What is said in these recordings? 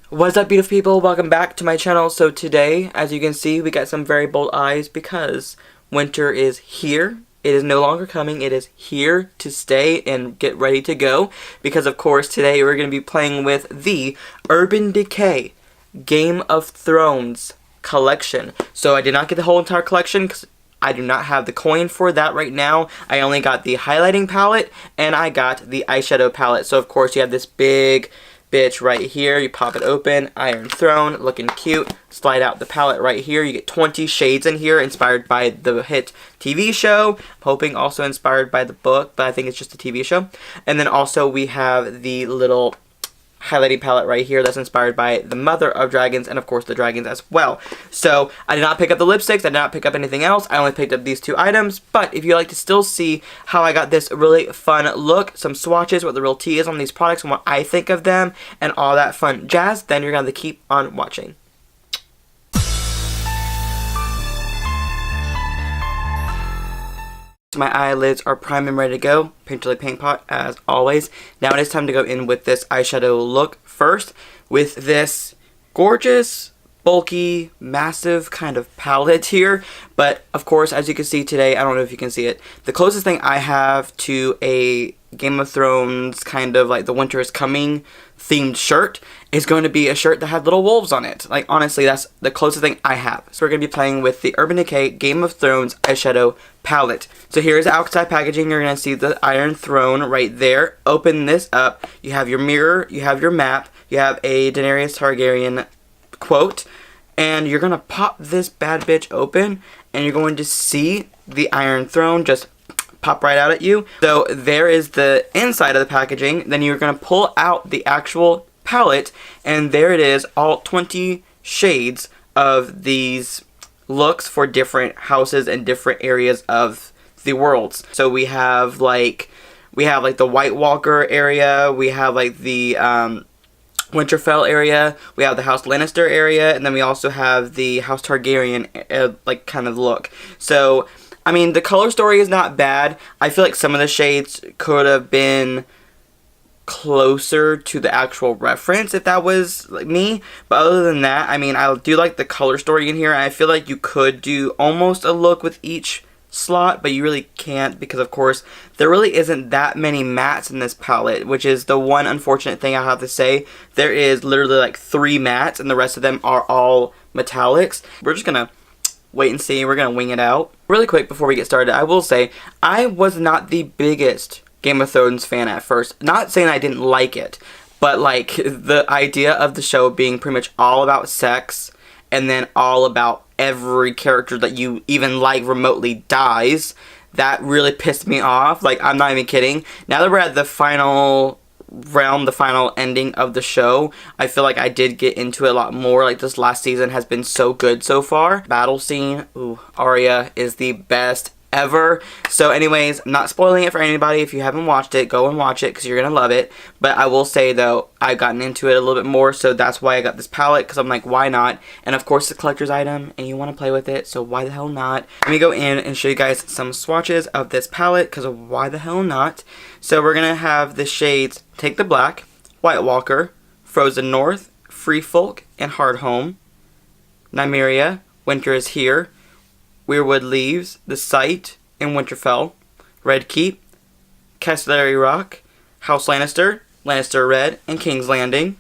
What's up, beautiful people? Welcome back to my channel. So today, as you can see, we got some very bold eyes because winter is here. It is no longer coming. It is here to stay and get ready to go. Because of course, today we're going to be playing with the Urban Decay Game of Thrones collection. So I did not get the whole entire collection because I do not have the coin for that right now. I only got the highlighting palette and I got the eyeshadow palette. So of course you have this big bitch right here. You pop it open, Iron Throne, looking cute. Slide out the palette right here. You get 20 shades in here, inspired by the hit TV show. I'm hoping also inspired by the book, but I think it's just a TV show. And then also we have the little highlighting palette right here that's inspired by the mother of dragons and of course the dragons as well. So I did not pick up the lipsticks, I did not pick up anything else, I only picked up these two items. But if you like to still see how I got this really fun look, some swatches, what the real tea is on these products and what I think of them and all that fun jazz, then you're going to keep on watching. My eyelids are primed and ready to go. Painterly Paint Pot as always. Now it is time to go in with this eyeshadow look first with this gorgeous, bulky, massive kind of palette here. But of course, as you can see today, I don't know if you can see it, the closest thing I have to a Game of Thrones kind of like the winter is coming themed shirt is going to be a shirt that had little wolves on it. Like honestly, that's the closest thing I have. So we're going to be playing with the Urban Decay Game of Thrones eyeshadow palette. So here's the outside packaging. You're going to see the Iron Throne right there. Open this up. You have your mirror, you have your map, you have a Daenerys Targaryen quote, and you're going to pop this bad bitch open and you're going to see the Iron Throne just pop right out at you. So there is the inside of the packaging. Then you're going to pull out the actual palette and there it is, all 20 shades of these looks for different houses and different areas of the worlds. So we have like the White Walker area, we have like the Winterfell area, we have the House Lannister area, and then we also have the House Targaryen like kind of look. So I mean, the color story is not bad. I feel like some of the shades could have been closer to the actual reference if that was like me. But other than that, I mean, I do like the color story in here. I feel like you could do almost a look with each slot, but you really can't because, of course, there really isn't that many mattes in this palette, which is the one unfortunate thing I have to say. There is literally like 3 mattes and the rest of them are all metallics. We're just gonna wait and see. We're going to wing it out. Really quick before we get started, I will say I was not the biggest Game of Thrones fan at first. Not saying I didn't like it, but like the idea of the show being pretty much all about sex and then all about every character that you even like remotely dies, that really pissed me off. Like, I'm not even kidding. Now that we're at the final realm, the final ending of the show, I feel like I did get into it a lot more. Like, this last season has been so good so far. Battle scene, ooh, Arya is the best ever. So anyways, I'm not spoiling it for anybody. If you haven't watched it, go and watch it because you're gonna love it. But I will say though, I've gotten into it a little bit more, so that's why I got this palette, because I'm like, why not? And of course, it's a collector's item and you want to play with it, so why the hell not? Let me go in and show you guys some swatches of this palette, because why the hell not? So we're gonna have the shades Take the Black, White Walker, Frozen North, Free Folk, and Hard Home, Nymeria, Winter is Here, Weirwood Leaves, The Sight, and Winterfell, Red Keep, Castellari Rock, House Lannister, Lannister Red, and King's Landing,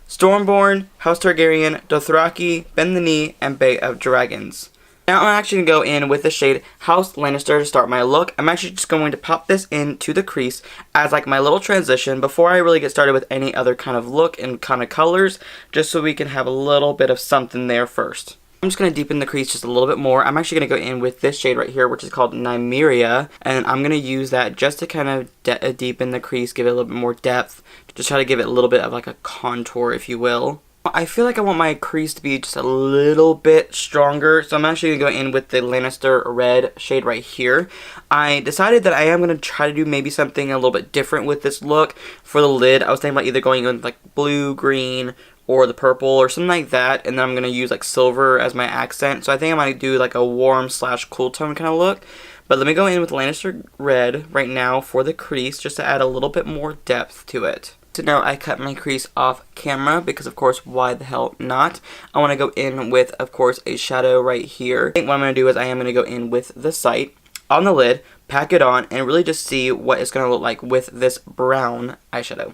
Stormborn, House Targaryen, Dothraki, Bend the Knee, and Bay of Dragons. Now I'm actually going to go in with the shade House Lannister to start my look. I'm actually just going to pop this into the crease as like my little transition before I really get started with any other kind of look and kind of colors, just so we can have a little bit of something there first. I'm just going to deepen the crease just a little bit more. I'm actually going to go in with this shade right here, which is called Nymeria, and I'm going to use that just to kind of deepen the crease, give it a little bit more depth, just try to give it a little bit of like a contour, if you will. I feel like I want my crease to be just a little bit stronger, so I'm actually going to go in with the Lannister Red shade right here. I decided that I am going to try to do maybe something a little bit different with this look for the lid. I was thinking about either going in like blue, green, or the purple or something like that, and then I'm going to use like silver as my accent. So I think I might do like a warm / cool tone kind of look. But let me go in with Lannister Red right now for the crease just to add a little bit more depth to it. So now I cut my crease off camera because, of course, why the hell not? I want to go in with, of course, a shadow right here. I think what I'm going to do is I am going to go in with the sight on the lid, pack it on, and really just see what it's going to look like with this brown eyeshadow.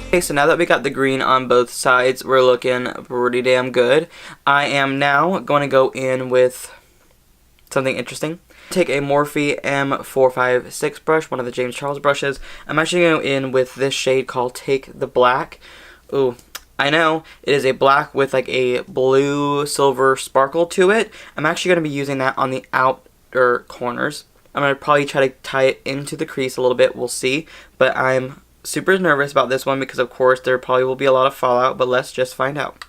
Okay, so now that we got the green on both sides, we're looking pretty damn good. I am now going to go in with something interesting. Take a Morphe M456 brush, one of the James Charles brushes. I'm actually going to go in with this shade called Take the Black. Ooh, I know, it is a black with like a blue silver sparkle to it. I'm actually going to be using that on the outer corners. I'm going to probably try to tie it into the crease a little bit, we'll see. But I'm super nervous about this one because, of course, there probably will be a lot of fallout, but let's just find out.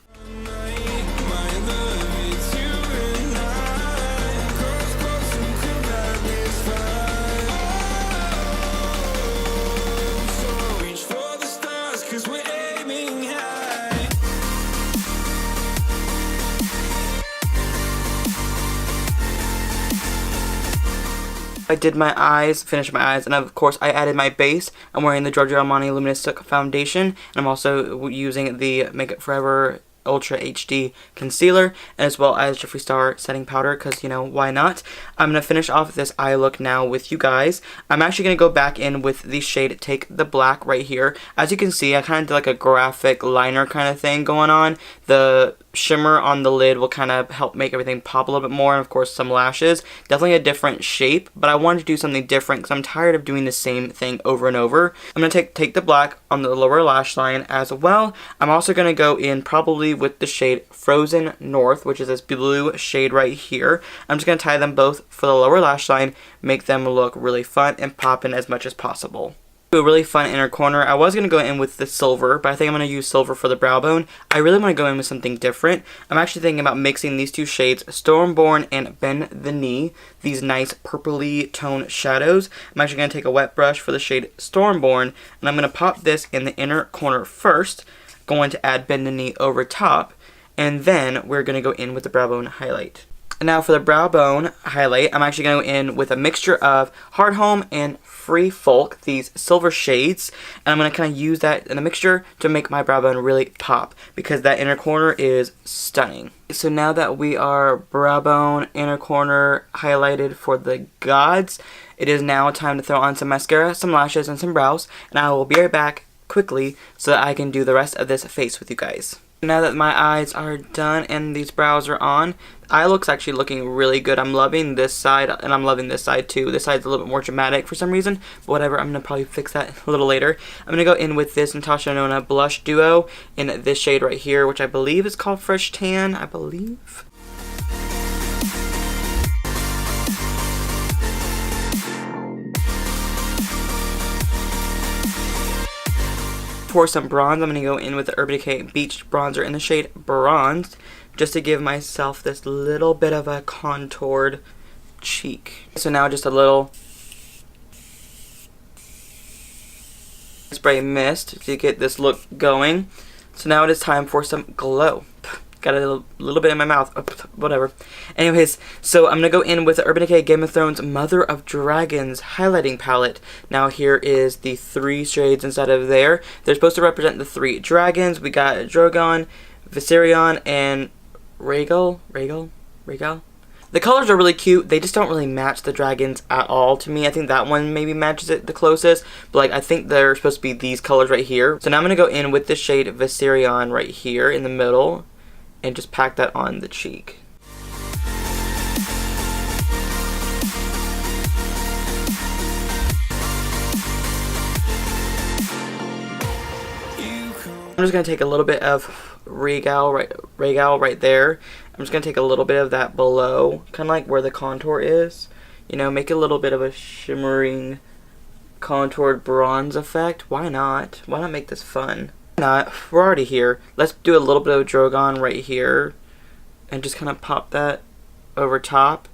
I did my eyes, finished my eyes, and of course I added my base. I'm wearing the Giorgio Armani Luminous Silk Foundation, and I'm also using the Makeup Forever Ultra HD Concealer, as well as Jeffree Star Setting Powder, because, you know, why not? I'm going to finish off this eye look now with you guys. I'm actually going to go back in with the shade Take the Black right here. As you can see, I kind of did like a graphic liner kind of thing going on. The shimmer on the lid will kind of help make everything pop a little bit more, and of course some lashes. Definitely a different shape, but I wanted to do something different because I'm tired of doing the same thing over and over. I'm going to take the black on the lower lash line as well. I'm also going to go in probably with the shade Frozen North, which is this blue shade right here. I'm just going to tie them both for the lower lash line, make them look really fun and pop in as much as possible. A really fun inner corner. I was going to go in with the silver, but I think I'm going to use silver for the brow bone. I really want to go in with something different. I'm actually thinking about mixing these two shades, Stormborn and Bend the Knee, these nice purpley tone shadows. I'm actually going to take a wet brush for the shade Stormborn, and I'm going to pop this in the inner corner first, going to add Bend the Knee over top, and then we're going to go in with the brow bone highlight. Now for the brow bone highlight, I'm actually going to go in with a mixture of Hard Home and Free Folk, these silver shades, and I'm going to kind of use that in a mixture to make my brow bone really pop, because that inner corner is stunning. So now that we are brow bone, inner corner highlighted for the gods, it is now time to throw on some mascara, some lashes, and some brows, and I will be right back quickly so that I can do the rest of this face with you guys. Now that my eyes are done and these brows are on, the eye look's actually looking really good. I'm loving this side, and I'm loving this side too. This side's a little bit more dramatic for some reason, but whatever, I'm going to probably fix that a little later. I'm going to go in with this Natasha Nona Blush Duo in this shade right here, which I believe is called Fresh Tan, I believe. For some bronze, I'm going to go in with the Urban Decay Beach Bronzer in the shade Bronze, just to give myself this little bit of a contoured cheek. So now just a little spray mist to get this look going. So now it is time for some glow. Got a little bit in my mouth, whatever. Anyways, so I'm going to go in with the Urban Decay Game of Thrones Mother of Dragons highlighting palette. Now here is the 3 shades inside of there. They're supposed to represent the 3 dragons. We got Drogon, Viserion, and Rhaegal. The colors are really cute. They just don't really match the dragons at all to me. I think that one maybe matches it the closest, but like I think they're supposed to be these colors right here. So now I'm going to go in with the shade Viserion right here in the middle, and just pack that on the cheek. I'm just going to take a little bit of Rhaegal right there. I'm just going to take a little bit of that below, kind of like where the contour is. You know, make a little bit of a shimmering contoured bronze effect. Why not? Why not make this fun? Not. We're already here. Let's do a little bit of Drogon right here and just kind of pop that over top.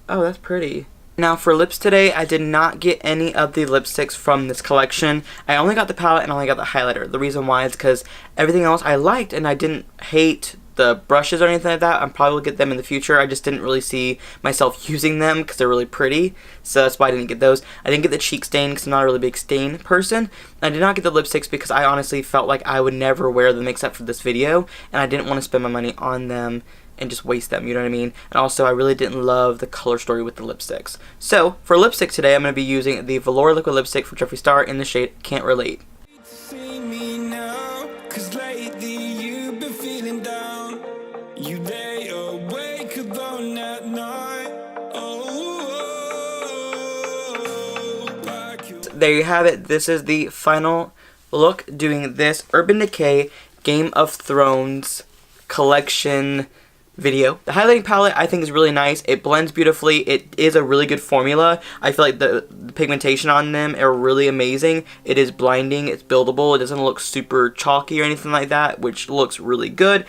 Oh, that's pretty. Now for lips today, I did not get any of the lipsticks from this collection. I only got the palette and I only got the highlighter. The reason why is because everything else I liked and I didn't hate the brushes or anything like that. I'm probably will get them in the future. I just didn't really see myself using them because they're really pretty. So that's why I didn't get those. I didn't get the cheek stain because I'm not a really big stain person. I did not get the lipsticks because I honestly felt like I would never wear them except for this video. And I didn't want to spend my money on them and just waste them, you know what I mean? And also, I really didn't love the color story with the lipsticks. So, for lipstick today, I'm going to be using the Velour Liquid Lipstick from Jeffree Star in the shade Can't Relate. There you have it. This is the final look doing this Urban Decay Game of Thrones collection video. The highlighting palette I think is really nice. It blends beautifully. It is a really good formula. I feel like the pigmentation on them are really amazing. It is blinding. It's buildable. It doesn't look super chalky or anything like that, which looks really good.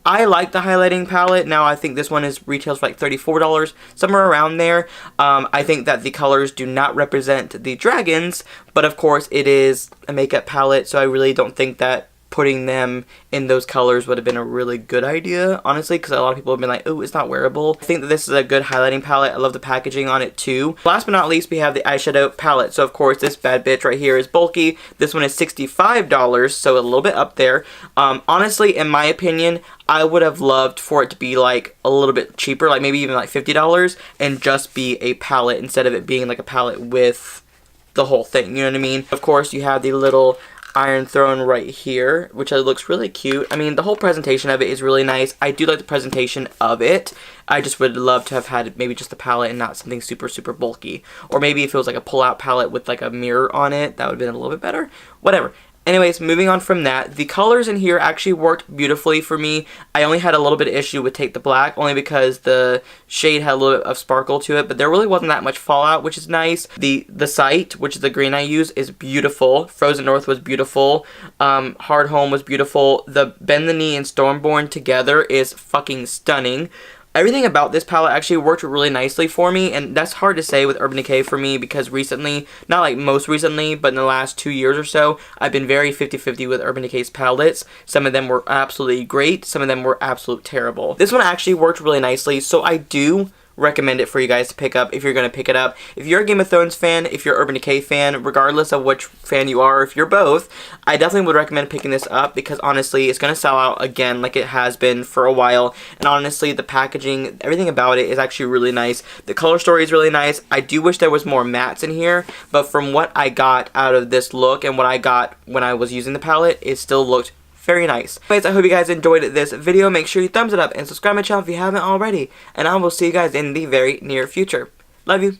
I like the highlighting palette. Now I think this one is retails for like $34, somewhere around there. I think that the colors do not represent the dragons, but of course it is a makeup palette, so I really don't think that putting them in those colors would have been a really good idea, honestly, because a lot of people have been like, oh, it's not wearable. I think that this is a good highlighting palette. I love the packaging on it too. Last but not least, we have the eyeshadow palette. So of course, this bad bitch right here is bulky. This one is $65, so a little bit up there. Honestly, in my opinion, I would have loved for it to be like a little bit cheaper, like maybe even like $50, and just be a palette instead of it being like a palette with the whole thing, you know what I mean? Of course, you have the little Iron Throne right here, which looks really cute. I mean, the whole presentation of it is really nice. I do like the presentation of it. I just would love to have had maybe just a palette and not something super, super bulky. Or maybe if it was like a pull-out palette with like a mirror on it, that would have been a little bit better. Whatever. Anyways, moving on from that, the colors in here actually worked beautifully for me. I only had a little bit of issue with Take the Black, only because the shade had a little bit of sparkle to it, but there really wasn't that much fallout, which is nice. The Sight, which is the green I use, is beautiful. Frozen North was beautiful. Hard Home was beautiful. The Bend the Knee and Stormborn together is fucking stunning. Everything about this palette actually worked really nicely for me, and that's hard to say with Urban Decay for me because recently, not like most recently, but in the last 2 years or so, I've been very 50-50 with Urban Decay's palettes. Some of them were absolutely great, some of them were absolute terrible. This one actually worked really nicely, so I do recommend it for you guys to pick up if you're going to pick it up. If you're a Game of Thrones fan, if you're an Urban Decay fan, regardless of which fan you are, if you're both, I definitely would recommend picking this up because honestly, it's going to sell out again like it has been for a while. And honestly, the packaging, everything about it is actually really nice. The color story is really nice. I do wish there was more mattes in here, but from what I got out of this look and what I got when I was using the palette, it still looked very nice. Anyways, I hope you guys enjoyed this video. Make sure you thumbs it up and subscribe to my channel if you haven't already. And I will see you guys in the very near future. Love you.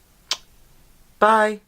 Bye.